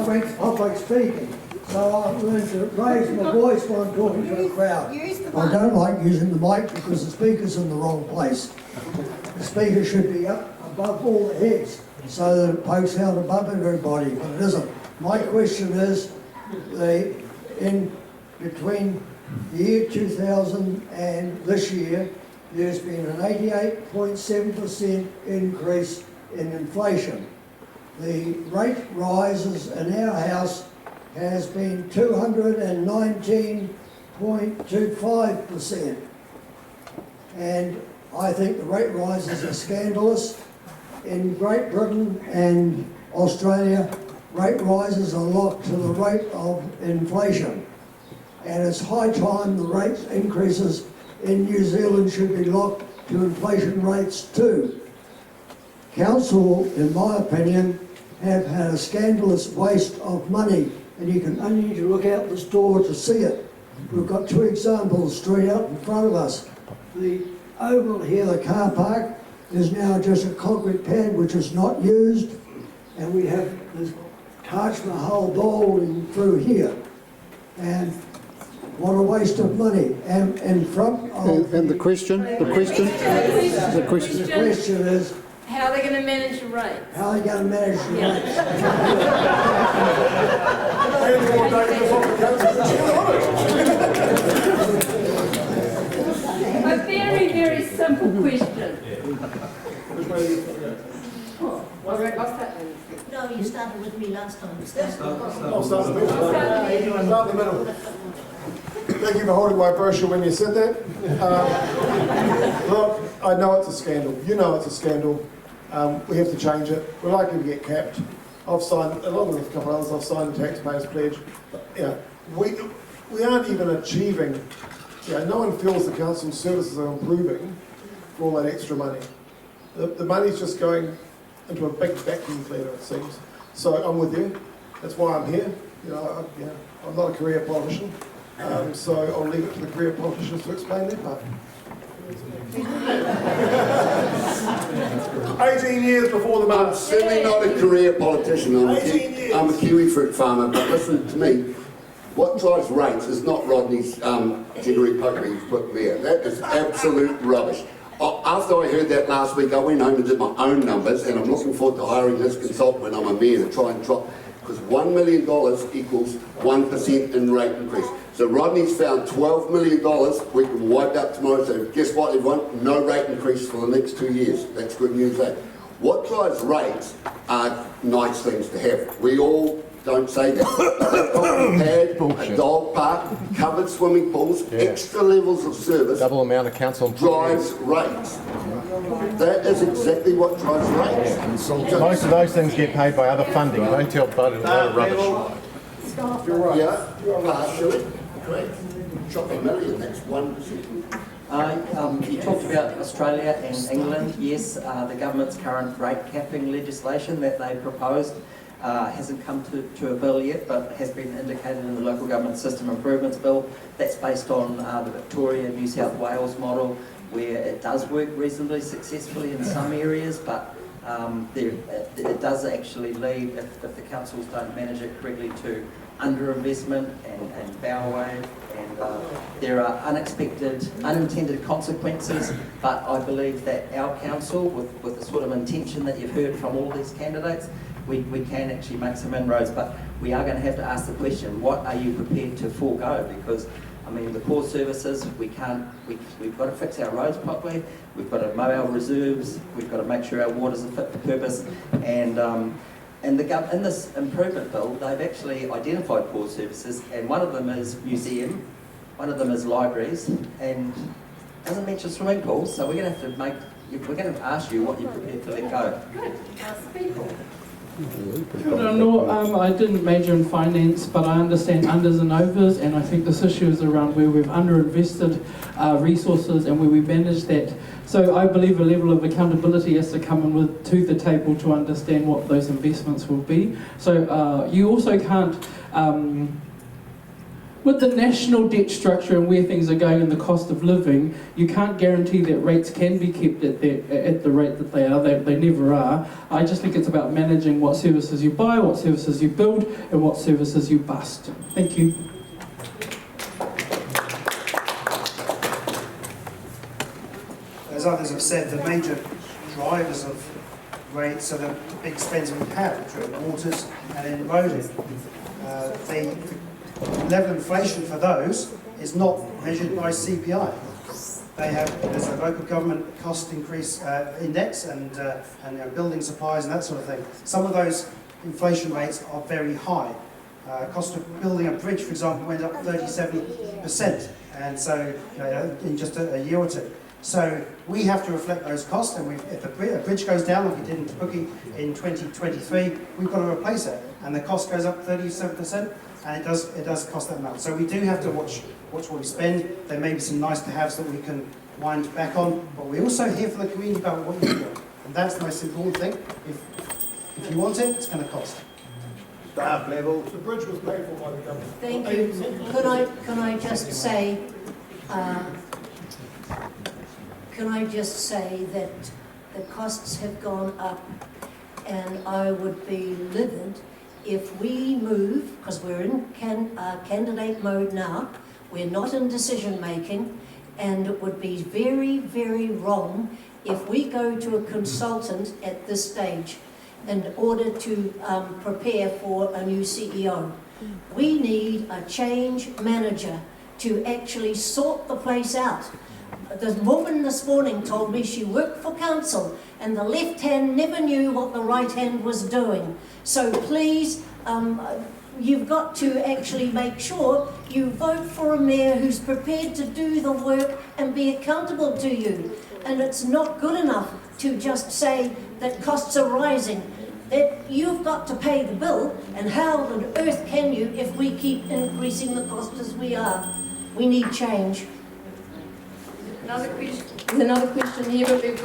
public speaking. So I learned to raise my voice when I'm talking to a crowd. I don't like using the mic because the speaker's in the wrong place. The speaker should be up above all the heads so that it pokes out above everybody, but it isn't. My question is, in between the year 2000 and this year, there's been an 88.7% increase in inflation. The rate rises in our house has been 219.25%. And I think the rate rises are scandalous. In Great Britain and Australia, rate rises are locked to the rate of inflation. And it's high time the rate increases in New Zealand should be locked to inflation rates too. Council, in my opinion, have had a scandalous waste of money, and you can only need to look out this door to see it. We've got two examples straight out in front of us. The oval here, the car park, is now just a concrete pad which is not used, and we have this Taj Mahal building through here. And what a waste of money. And in front of... And the question is... How are they going to manage the rates? How are they going to manage the rates? A very, very simple question. I'll start. No, you started with me last time. Start in the middle. Thank you for holding my brochure when you said that. Look, I know it's a scandal. You know it's a scandal. We have to change it. We're likely to get capped. I've signed, along with a couple of others, I've signed the taxpayers' pledge. Yeah, we aren't even achieving. Yeah, no one feels the council's services are improving for all that extra money. The money's just going into a big vacuum cleaner, it seems. So I'm with you. That's why I'm here. I'm not a career politician. So I'll leave it to the career politicians to explain their part. 18 years before the march. I'm certainly not a career politician. I'm a kiwi fruit farmer, but listen to me. What drives rates is not Rodney's jiggery pokery he's put there. That is absolute rubbish. After I heard that last week, I went home and did my own numbers, and I'm looking forward to hiring this consultant when I'm a mayor to try and drop, because $1 million equals 1% in rate increase. So Rodney's found $12 million we can wipe out tomorrow. So guess what, everyone? No rate increase for the next 2 years. That's good news, eh? What drives rates are nice things to have. We all don't say that. A dog park, covered swimming pools, extra levels of service. Double amount of council drives rates. That is exactly what drives rates. Most of those things get paid by other funding. Don't tell Bud a load of rubbish. You're right. Yeah, partially. Correct. Drop $1 million, that's 1%. You talked about Australia and England. Yes, the government's current rate capping legislation that they proposed hasn't come to a bill yet, but has been indicated in the Local Government System Improvements Bill. That's based on the Victoria, New South Wales model, where it does work reasonably successfully in some areas, but it does actually lead, if the councils don't manage it correctly, to underinvestment and bow wave, and there are unintended consequences. But I believe that our council, with the sort of intention that you've heard from all these candidates, we can actually make some inroads. But we are going to have to ask the question: what are you prepared to forego? Because I mean, the core services, we've got to fix our roads properly, we've got to mow our reserves, we've got to make sure our waters are fit for purpose, and in this improvement bill, they've actually identified core services, and one of them is museum, one of them is libraries, and doesn't mention swimming pools. So we're going to have to ask you what you're prepared to let go. Good. People. I didn't major in finance, but I understand unders and overs, and I think this issue is around where we've underinvested resources and where we manage that. So I believe a level of accountability has to come to the table to understand what those investments will be. So you also can't with the national debt structure and where things are going and the cost of living, you can't guarantee that rates can be kept at the rate that they are. They never are. I just think it's about managing what services you buy, what services you build, and what services you bust. Thank you. As others have said, the major drivers of rates are the big spends we have, which are waters and in roading. The level of inflation for those is not measured by CPI. There's a local government cost increase index and building supplies and that sort of thing. Some of those inflation rates are very high. Cost of building a bridge, for example, went up 37%, and so in just a year or two. So we have to reflect those costs, and if a bridge goes down, like it did in Katikati in 2023, we've got to replace it, and the cost goes up 37%, and it does cost that amount. So we do have to watch what we spend. There may be some nice to haves that we can wind back on, but we also hear from the community about what you want, and that's the most important thing. If you want it, it's going to cost. Staff level, the bridge was paid for by the government. Thank you. Can I just say, that the costs have gone up, and I would be livid if we move, because we're in candidate mode now, we're not in decision making, and it would be very, very wrong if we go to a consultant at this stage in order to prepare for a new CEO. We need a change manager to actually sort the place out. The woman this morning told me she worked for council and the left hand never knew what the right hand was doing. So please, you've got to actually make sure you vote for a mayor who's prepared to do the work and be accountable to you. And it's not good enough to just say that costs are rising. That you've got to pay the bill, and how on earth can you if we keep increasing the cost as we are? We need change. Another question here, but we've got